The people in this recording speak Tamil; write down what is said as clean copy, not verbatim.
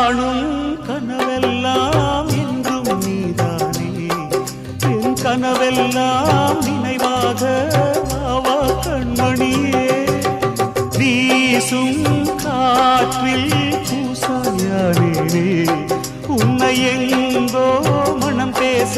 காணும் கனவெல்லாம் என்றும் நீதானே என் கனவெல்லாம் நினைவாக ஆவா கண்மணியே வீசும் காற்றில் பூசாயானே உன்னை எங்கோ மனம் பேச